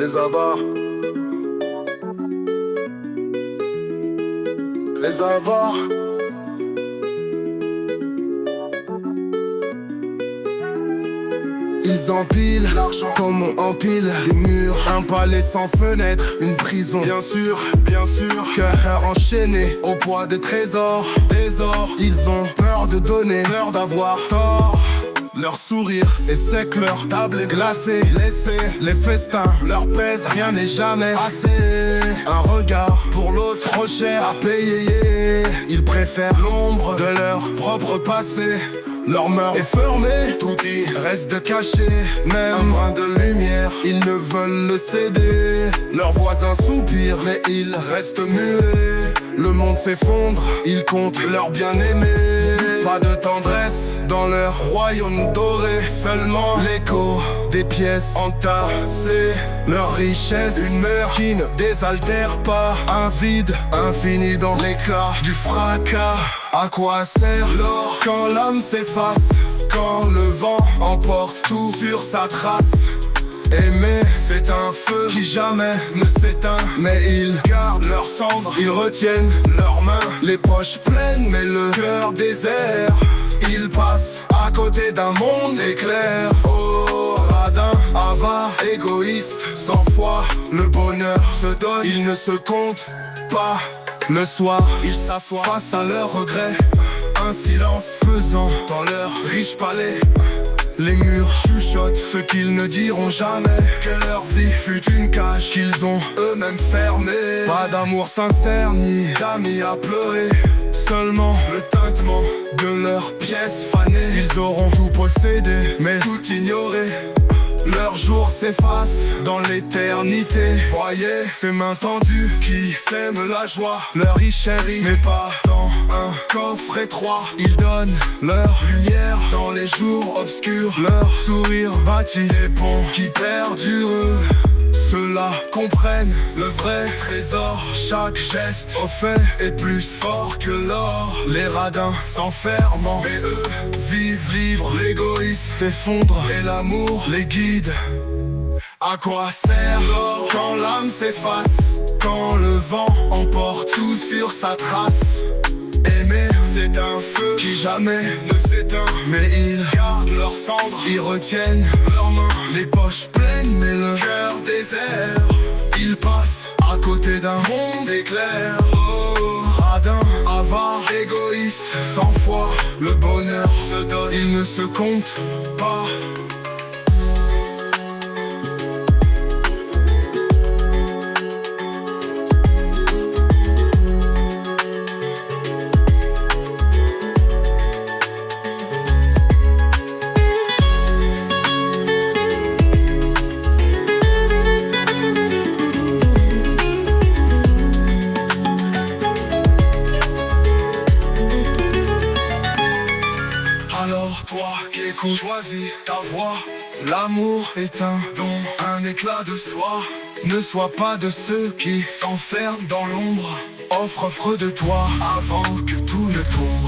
Les avares, les avares. Ils empilent l'argent comme on empile des murs. Un palais sans fenêtre, une prison. Bien sûr, cœur enchaîné au poids des trésors. Des ors, ils ont peur de donner, peur d'avoir tort. Leur sourire est sec, leur table est glacée. Laissez les festins leur pèse, rien n'est jamais assez. Un regard pour l'autre, trop cher à payer. Ils préfèrent l'ombre de leur propre passé. Leur meurtre est fermé, tout y reste caché. Même un brin de lumière, ils ne veulent le céder. Leurs voisins soupirent, mais ils restent muets. Le monde s'effondre, ils comptent leur bien-aimé. Pas de tendresse dans leur royaume doré. Seulement l'écho des pièces entassées. Leur richesse, une mœur qui ne désaltère pas. Un vide infini dans l'éclat du fracas. À quoi sert l'or quand l'âme s'efface, quand le vent emporte tout sur sa trace? Aimer, c'est un feu qui jamais ne s'éteint. Mais ils gardent leurs cendres, ils retiennent leurs mains. Les poches pleines mais le cœur désert. Ils passent à côté d'un monde éclair. Oh, radin, avare, égoïste, sans foi. Le bonheur se donne, il ne se compte pas. Le soir, ils s'assoient face à leurs regrets. Un silence pesant dans leur riche palais. Les murs chuchotent ce qu'ils ne diront jamais. Que leur vie fut une cage qu'ils ont eux-mêmes fermée. Pas d'amour sincère ni d'amis à pleurer. Seulement le tintement de leurs pièces fanées. Ils auront tout possédé mais tout ignoré. Leurs jours s'effacent dans l'éternité. Voyez ces mains tendues qui sèment la joie. Leur richesse mais pas dans un coffre étroit. Ils donnent leur lumière dans les jours obscurs. Leur sourire bâtit des ponts qui perdurent. Ceux-là comprennent le vrai trésor. Chaque geste au fait est plus fort que l'or. Les radins s'enferment, mais eux vivent libres. L'égoïsme s'effondre et l'amour les guide. À quoi sert l'or quand l'âme s'efface, quand le vent emporte tout sur sa trace? Aimer, c'est un feu qui jamais ne s'éteint. Mais ils gardent leurs cendres, ils retiennent leurs mains. Les poches pleines mais le cœur désert. Ils passent à côté d'un monde éclair. Oh, radin, avare, égoïste, sans foi. Le bonheur se donne, il ne se compte pas. Alors toi qui écoutes, choisis ta voix. L'amour est un don, un éclat de soi. Ne sois pas de ceux qui s'enferment dans l'ombre. Offre de toi avant que tout ne tombe.